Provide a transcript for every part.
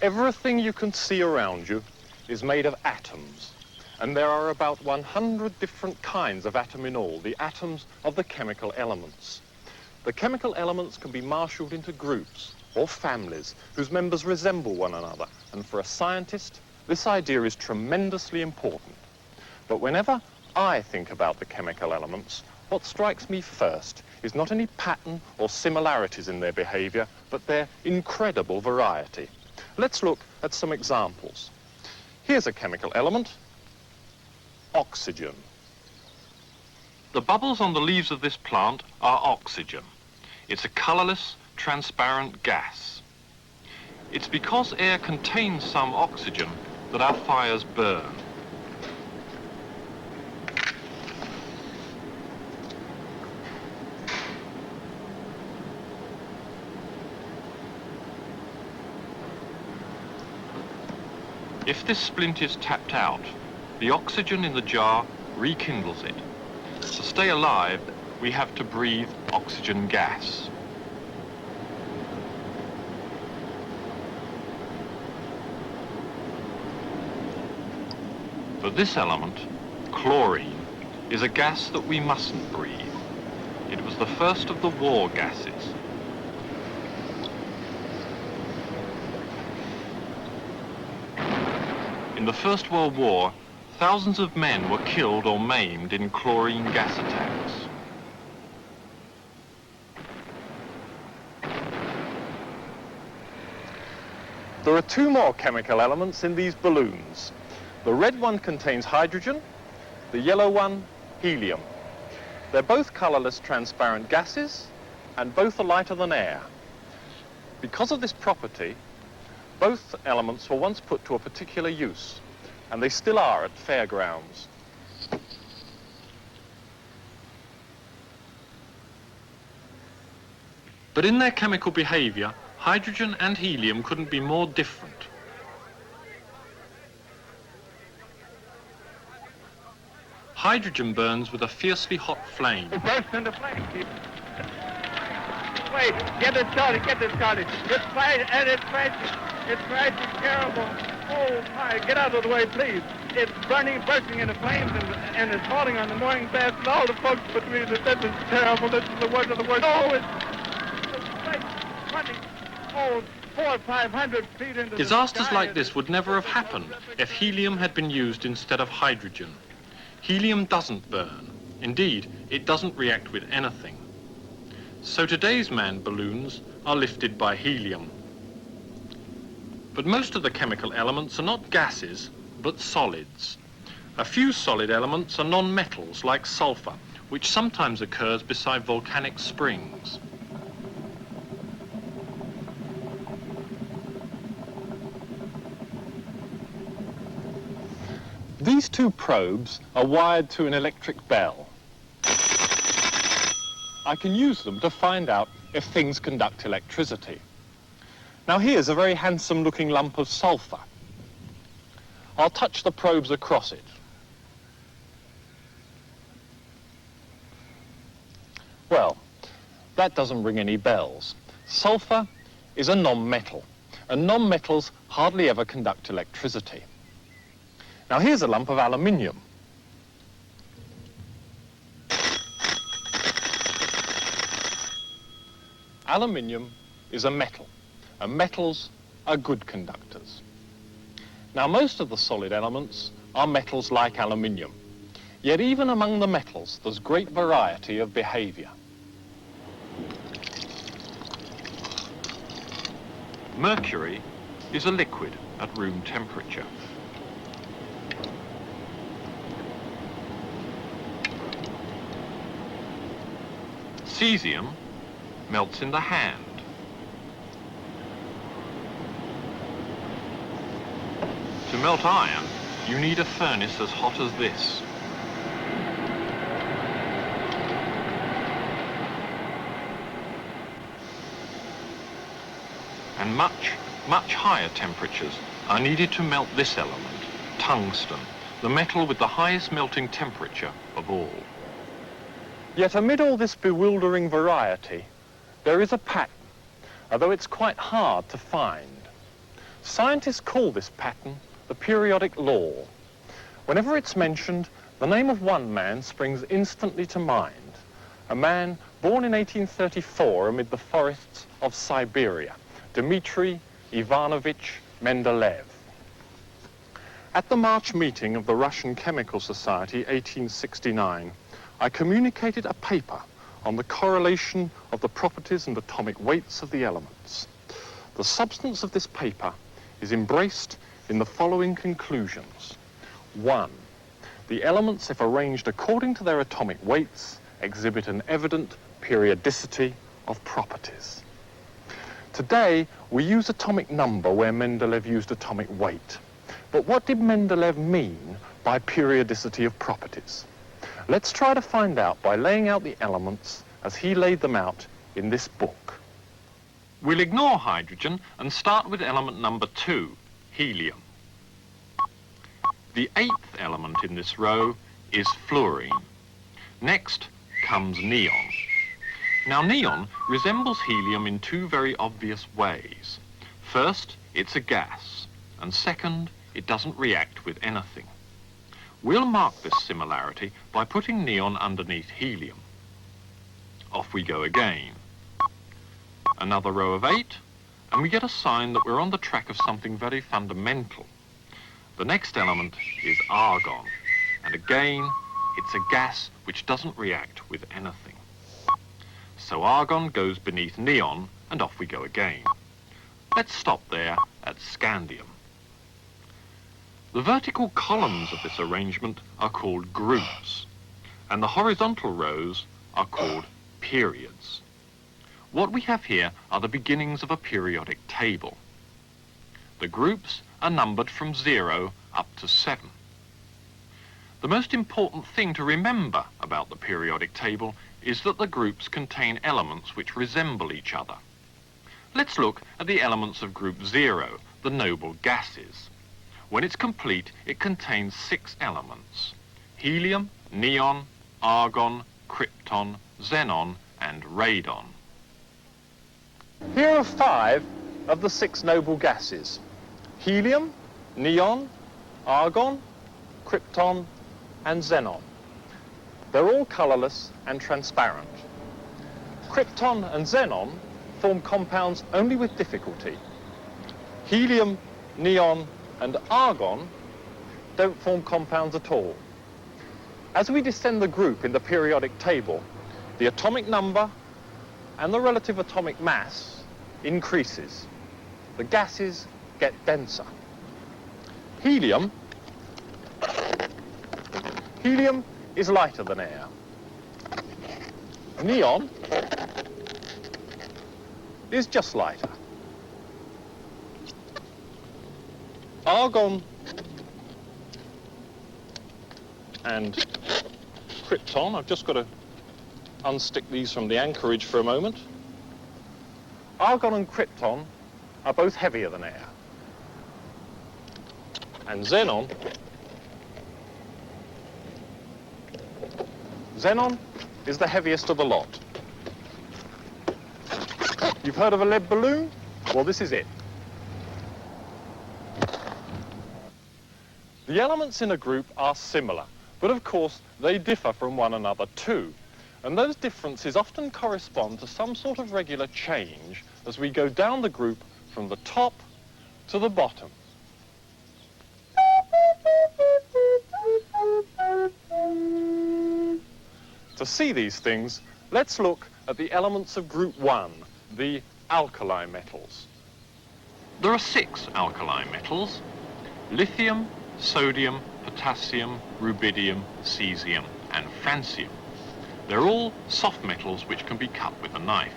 Everything you can see around you is made of atoms, and there are about 100 different kinds of atom in all, the atoms of the chemical elements. The chemical elements can be marshaled into groups or families whose members resemble one another, and for a scientist, this idea is tremendously important. But whenever I think about the chemical elements, what strikes me first is not any pattern or similarities in their behavior, but their incredible variety. Let's look at some examples. Here's a chemical element, oxygen. The bubbles on the leaves of this plant are oxygen. It's a colorless, transparent gas. It's because air contains some oxygen that our fires burn. If this splint is tapped out, the oxygen in the jar rekindles it. To stay alive, we have to breathe oxygen gas. For this element, chlorine, is a gas that we mustn't breathe. It was the first of the war gases. In the First World War, thousands of men were killed or maimed in chlorine gas attacks. There are two more chemical elements in these balloons. The red one contains hydrogen, the yellow one, helium. They're both colorless, transparent gases, and both are lighter than air. Because of this property, both elements were once put to a particular use, and they still are at fairgrounds. But in their chemical behavior, hydrogen and helium couldn't be more different. Hydrogen burns with a fiercely hot flame. It bursts into flame. Wait, get it started, get it started. It's fighting, and it's crashing. It's crashing terrible. Oh my, get out of the way, please. It's burning, bursting into flames, and it's falling on the mooring mast, and all the folks between us. This is terrible. This is the worst of the worst. Oh, it's like running, 400 or 500 feet into Disasters the sky. like this would never have happened if helium had been used instead of hydrogen. Helium doesn't burn. Indeed, it doesn't react with anything. So today's manned balloons are lifted by helium. But most of the chemical elements are not gases, but solids. A few solid elements are non-metals, like sulfur, which sometimes occurs beside volcanic springs. These two probes are wired to an electric bell. I can use them to find out if things conduct electricity. Now here's a very handsome looking lump of sulfur. I'll touch the probes across it. Well, that doesn't ring any bells. Sulfur is a non-metal, and non-metals hardly ever conduct electricity. Now here's a lump of aluminium. Aluminium is a metal, and metals are good conductors. Now most of the solid elements are metals like aluminium, yet even among the metals there's great variety of behavior. Mercury is a liquid at room temperature. Cesium melts in the hand. To melt iron, you need a furnace as hot as this. And much higher temperatures are needed to melt this element, tungsten, the metal with the highest melting temperature of all. Yet amid all this bewildering variety, there is a pattern, although it's quite hard to find. Scientists call this pattern the periodic law. Whenever it's mentioned, the name of one man springs instantly to mind, a man born in 1834 amid the forests of Siberia, Dmitry Ivanovich Mendeleev. At the March meeting of the Russian Chemical Society, 1869, I communicated a paper on the correlation of the properties and atomic weights of the elements. The substance of this paper is embraced in the following conclusions. 1. The elements, if arranged according to their atomic weights, exhibit an evident periodicity of properties. Today, we use atomic number where Mendeleev used atomic weight. But what did Mendeleev mean by periodicity of properties? Let's try to find out by laying out the elements as he laid them out in this book. We'll ignore hydrogen and start with element number 2, helium. The 8th element in this row is fluorine. Next comes neon. Now, neon resembles helium in two very obvious ways. First, it's a gas, and second, it doesn't react with anything. We'll mark this similarity by putting neon underneath helium. Off we go again. Another row of 8, and we get a sign that we're on the track of something very fundamental. The next element is argon, and again, it's a gas which doesn't react with anything. So argon goes beneath neon, and off we go again. Let's stop there at scandium. The vertical columns of this arrangement are called groups, and the horizontal rows are called periods. What we have here are the beginnings of a periodic table. The groups are numbered from 0 up to 7. The most important thing to remember about the periodic table is that the groups contain elements which resemble each other. Let's look at the elements of group 0, the noble gases. When it's complete, it contains 6 elements: helium, neon, argon, krypton, xenon, and radon. Here are 5 of the 6 noble gases: helium, neon, argon, krypton, and xenon. They're all colorless and transparent. Krypton and xenon form compounds only with difficulty. Helium, neon, and argon don't form compounds at all. As we descend the group in the periodic table, the atomic number and the relative atomic mass increases. The gases get denser. Helium is lighter than air. Neon is just lighter. Argon and krypton, I've just got to unstick these from the anchorage for a moment. Argon and krypton are both heavier than air. And xenon is the heaviest of the lot. You've heard of a lead balloon? Well, this is it. The elements in a group are similar, but of course they differ from one another too. And those differences often correspond to some sort of regular change as we go down the group from the top to the bottom. To see these things, let's look at the elements of group 1, the alkali metals. There are 6 alkali metals: lithium, sodium, potassium, rubidium, cesium, and francium. They're all soft metals which can be cut with a knife.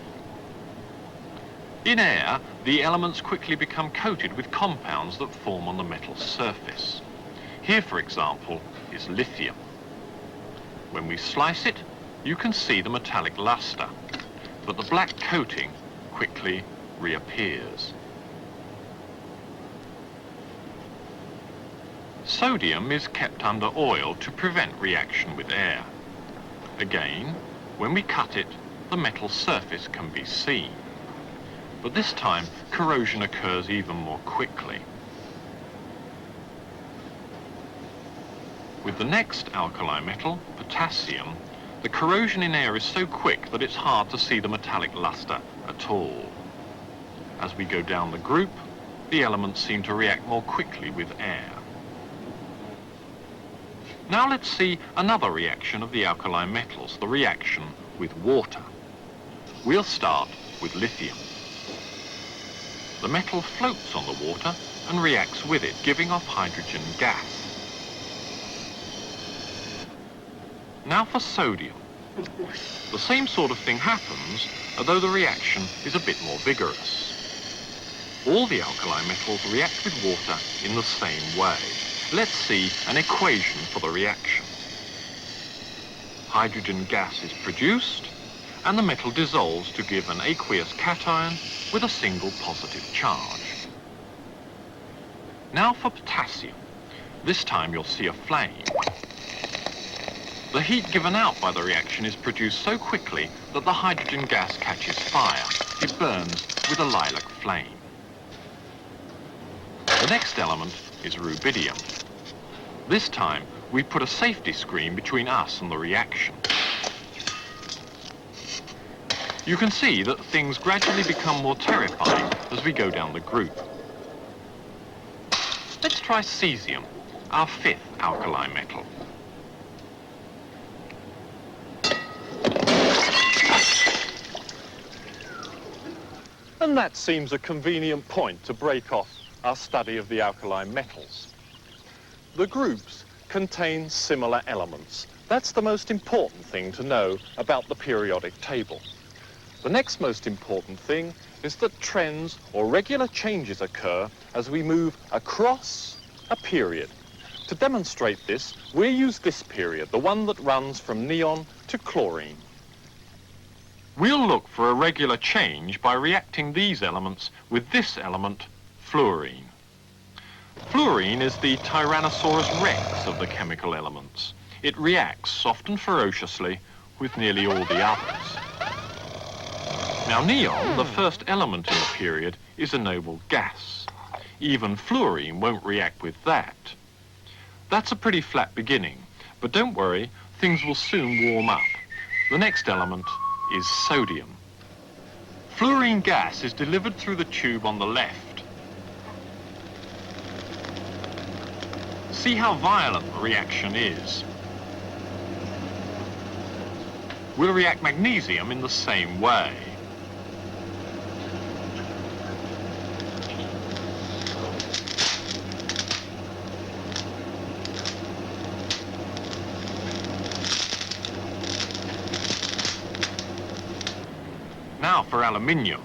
In air, the elements quickly become coated with compounds that form on the metal's surface. Here, for example, is lithium. When we slice it, you can see the metallic luster, but the black coating quickly reappears. Sodium is kept under oil to prevent reaction with air. Again, when we cut it, the metal surface can be seen. but this time corrosion occurs even more quickly. With the next alkali metal, potassium, the corrosion in air is so quick that it's hard to see the metallic luster at all. As we go down the group, the elements seem to react more quickly with air. Now let's see another reaction of the alkali metals, the reaction with water. We'll start with lithium. The metal floats on the water and reacts with it, giving off hydrogen gas. Now for sodium. The same sort of thing happens, although the reaction is a bit more vigorous. All the alkali metals react with water in the same way. Let's see an equation for the reaction. Hydrogen gas is produced, and the metal dissolves to give an aqueous cation with a single positive charge. Now for potassium. This time you'll see a flame. The heat given out by the reaction is produced so quickly that the hydrogen gas catches fire. It burns with a lilac flame. The next element is rubidium. This time, we put a safety screen between us and the reaction. You can see that things gradually become more terrifying as we go down the group. Let's try cesium, our fifth alkali metal. And that seems a convenient point to break off our study of the alkali metals. The groups contain similar elements. That's the most important thing to know about the periodic table. The next most important thing is that trends or regular changes occur as we move across a period. To demonstrate this, we'll use this period, the one that runs from neon to chlorine. We'll look for a regular change by reacting these elements with this element, fluorine. Fluorine is the Tyrannosaurus rex of the chemical elements. It reacts, often ferociously, with nearly all the others. Now neon, the first element in the period, is a noble gas. Even fluorine won't react with that. That's a pretty flat beginning, but don't worry, things will soon warm up. The next element is sodium. Fluorine gas is delivered through the tube on the left. See how violent the reaction is. We'll react magnesium in the same way. Now for aluminium.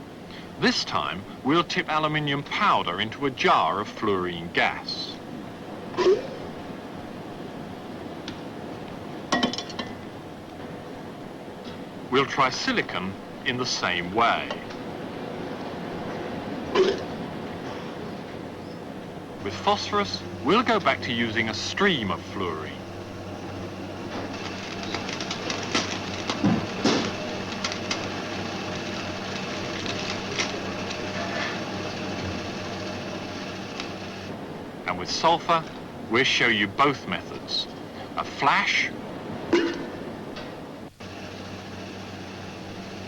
This time, we'll tip aluminium powder into a jar of fluorine gas. We'll try silicon in the same way. With phosphorus, we'll go back to using a stream of fluorine. And with sulfur, we'll show you both methods. A flash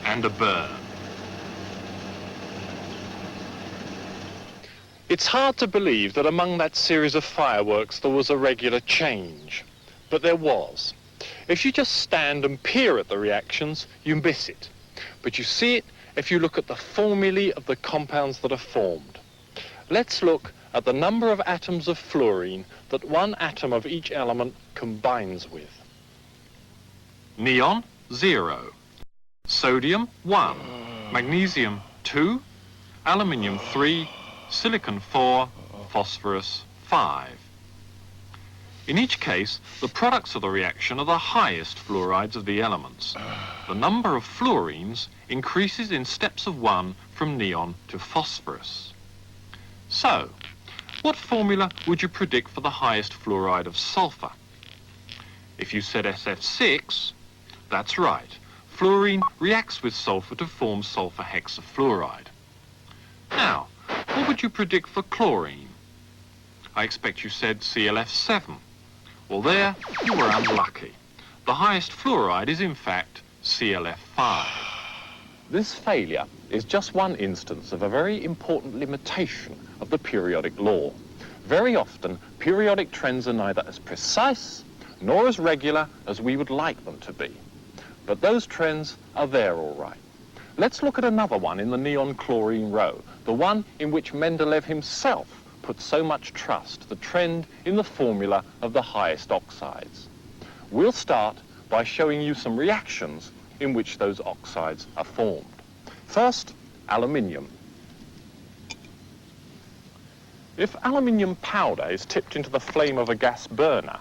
and a burn. It's hard to believe that among that series of fireworks there was a regular change, but there was. If you just stand and peer at the reactions, you miss it. But you see it if you look at the formulae of the compounds that are formed. Let's look at the number of atoms of fluorine that one atom of each element combines with. Neon, 0. Sodium, 1. Magnesium, 2. Aluminium, 3. Silicon, 4. Phosphorus, 5. In each case, the products of the reaction are the highest fluorides of the elements. The number of fluorines increases in steps of 1 from neon to phosphorus. So, what formula would you predict for the highest fluoride of sulfur? If you said SF6, that's right. Fluorine reacts with sulfur to form sulfur hexafluoride. What would you predict for chlorine? I expect you said ClF7. Well, there you were unlucky. The highest fluoride is in fact ClF5. This failure is just one instance of a very important limitation of the periodic law. Very often, periodic trends are neither as precise nor as regular as we would like them to be. But those trends are there all right. Let's look at another one in the neon-chlorine row, the one in which Mendeleev himself put so much trust, the trend in the formula of the highest oxides. We'll start by showing you some reactions in which those oxides are formed. First, aluminium. If aluminium powder is tipped into the flame of a gas burner,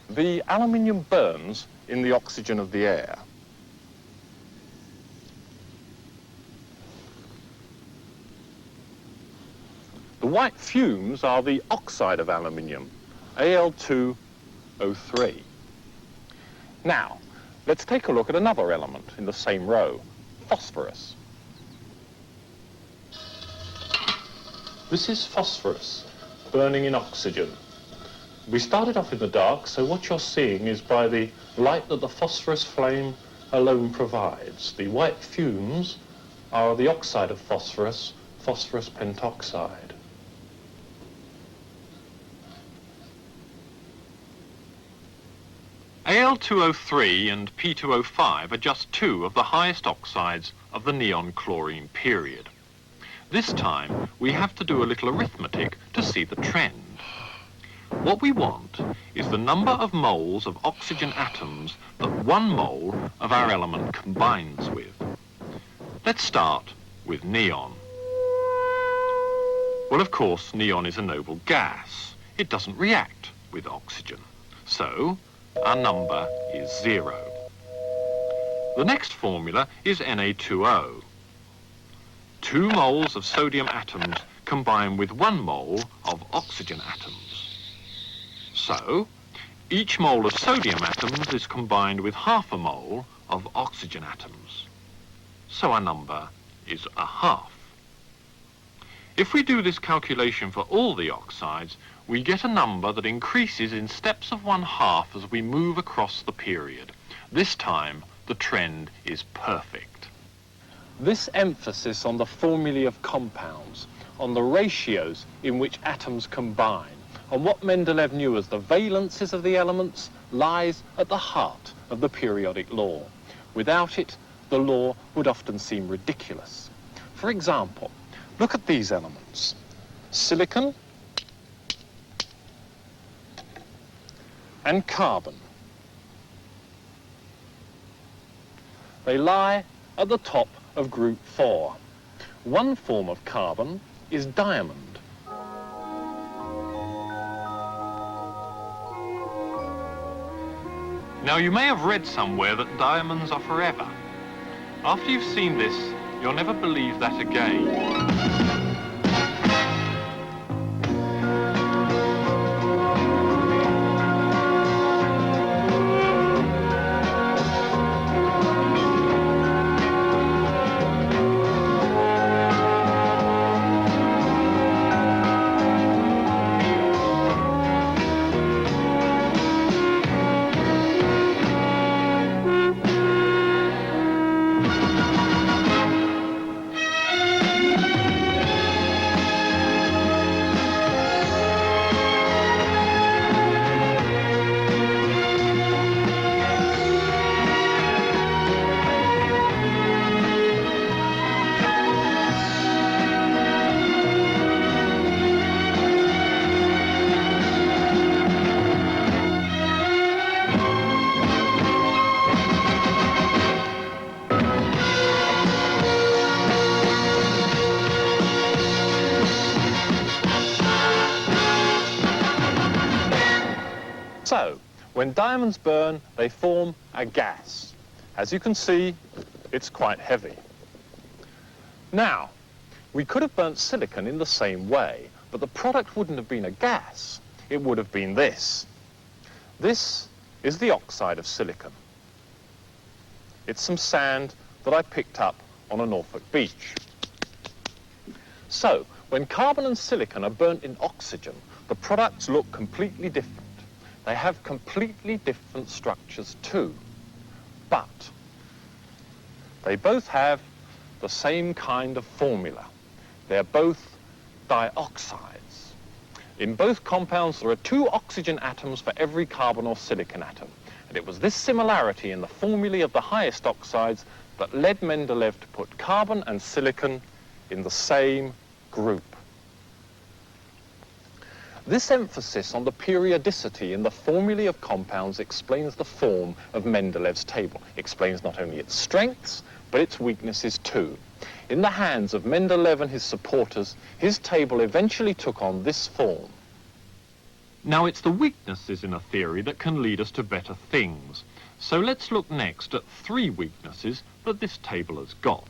the aluminium burns in the oxygen of the air. The white fumes are the oxide of aluminium, Al2O3. Now, let's take a look at another element in the same row, phosphorus. This is phosphorus, burning in oxygen. We started off in the dark, so what you're seeing is by the light that the phosphorus flame alone provides. The white fumes are the oxide of phosphorus, phosphorus pentoxide. Al2O3 and P2O5 are just two of the highest oxides of the neon-chlorine period. This time, we have to do a little arithmetic to see the trend. What we want is the number of moles of oxygen atoms that 1 mole of our element combines with. Let's start with neon. Well, of course, neon is a noble gas. It doesn't react with oxygen. So, our number is 0. The next formula is Na2O. 2 moles of sodium atoms combine with 1 mole of oxygen atoms. So, each mole of sodium atoms is combined with half a mole of oxygen atoms. So our number is 1/2. If we do this calculation for all the oxides, we get a number that increases in steps of 1/2 as we move across the period. This time, the trend is perfect. This emphasis on the formulae of compounds, on the ratios in which atoms combine, on what Mendeleev knew as the valences of the elements, lies at the heart of the periodic law. Without it, the law would often seem ridiculous. For example, look at these elements. Silicon and carbon. They lie at the top of group 4. One form of carbon is diamond. Now, you may have read somewhere that diamonds are forever. After you've seen this, you'll never believe that again. So, when diamonds burn, they form a gas. As you can see, it's quite heavy. Now, we could have burnt silicon in the same way, but the product wouldn't have been a gas. It would have been this. This is the oxide of silicon. It's some sand that I picked up on a Norfolk beach. So, When carbon and silicon are burnt in oxygen, the products look completely different. They have completely different structures too, but they both have the same kind of formula. They're both dioxides. In both compounds, there are 2 oxygen atoms for every carbon or silicon atom. And it was this similarity in the formulae of the highest oxides that led Mendeleev to put carbon and silicon in the same group. This emphasis on the periodicity in the formulae of compounds explains the form of Mendeleev's table. It explains not only its strengths, but its weaknesses too. In the hands of Mendeleev and his supporters, his table eventually took on this form. Now, it's the weaknesses in a theory that can lead us to better things. So let's look next at 3 weaknesses that this table has got.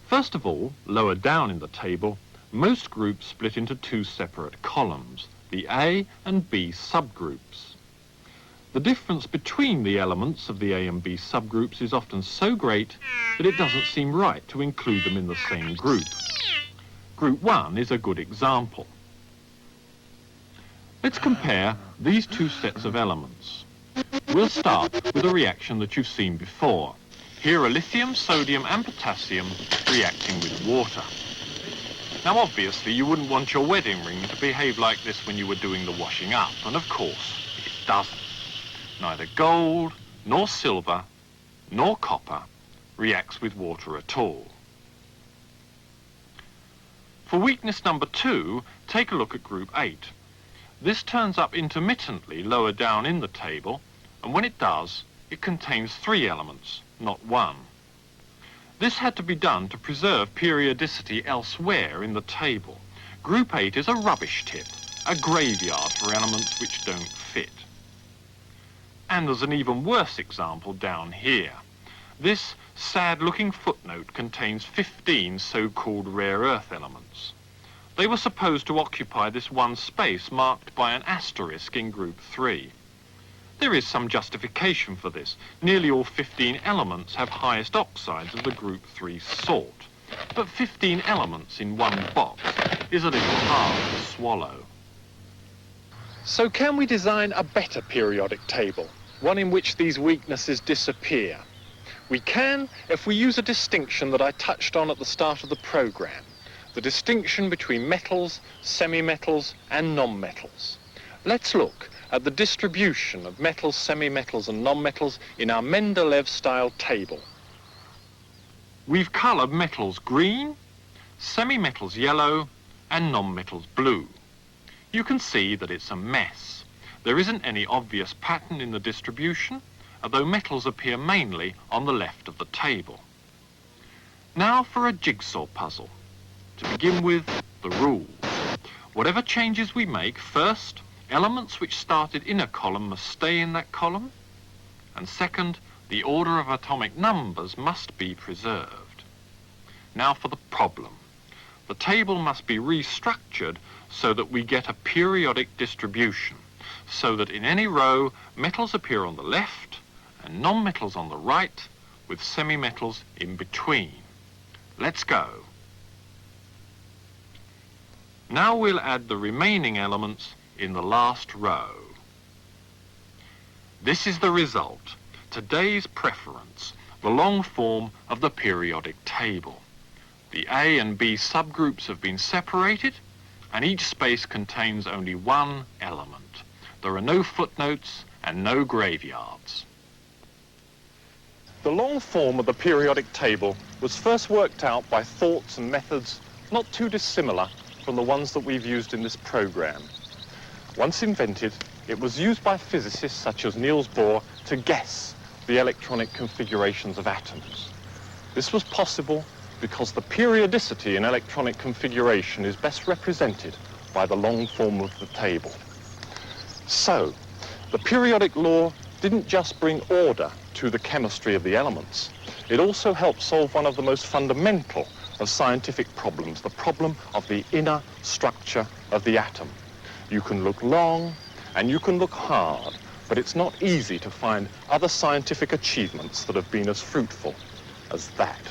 First of all, lower down in the table, most groups split into 2 separate columns, the A and B subgroups. The difference between the elements of the A and B subgroups is often so great that it doesn't seem right to include them in the same group. Group 1 is a good example. Let's compare these 2 sets of elements. We'll start with a reaction that you've seen before. Here are lithium, sodium and potassium reacting with water. Now obviously you wouldn't want your wedding ring to behave like this when you were doing the washing up, and of course it doesn't. Neither gold, nor silver, nor copper reacts with water at all. For weakness number 2, take a look at group 8. This turns up intermittently lower down in the table, and when it does, it contains 3 elements, not 1. This had to be done to preserve periodicity elsewhere in the table. Group 8 is a rubbish tip, a graveyard for elements which don't fit. And there's an even worse example down here. This sad-looking footnote contains 15 so-called rare earth elements. They were supposed to occupy this one space marked by an asterisk in group 3. There is some justification for this. Nearly all 15 elements have highest oxides of the group 3 sort. But 15 elements in one box is a little hard to swallow. So can we design a better periodic table, one in which these weaknesses disappear? We can if we use a distinction that I touched on at the start of the program. The distinction between metals, semimetals and nonmetals. Let's look at the distribution of metals, semimetals and nonmetals in our Mendeleev-style table. We've coloured metals green, semimetals yellow and nonmetals blue. You can see that it's a mess. There isn't any obvious pattern in the distribution, although metals appear mainly on the left of the table. Now for a jigsaw puzzle. To begin with, the rules. Whatever changes we make, first, elements which started in a column must stay in that column, and second, the order of atomic numbers must be preserved. Now for the problem. The table must be restructured so that we get a periodic distribution, so that in any row, metals appear on the left and nonmetals on the right, with semimetals in between. Let's go. Now we'll add the remaining elements in the last row. This is the result, today's preference, the long form of the periodic table. The A and B subgroups have been separated, and each space contains only 1 element. There are no footnotes and no graveyards. The long form of the periodic table was first worked out by thoughts and methods not too dissimilar from the ones that we've used in this program. Once invented, it was used by physicists such as Niels Bohr to guess the electronic configurations of atoms. This was possible because the periodicity in electronic configuration is best represented by the long form of the table. So, the periodic law didn't just bring order to the chemistry of the elements, it also helped solve one of the most fundamental of scientific problems, the problem of the inner structure of the atom. You can look long and you can look hard, but it's not easy to find other scientific achievements that have been as fruitful as that.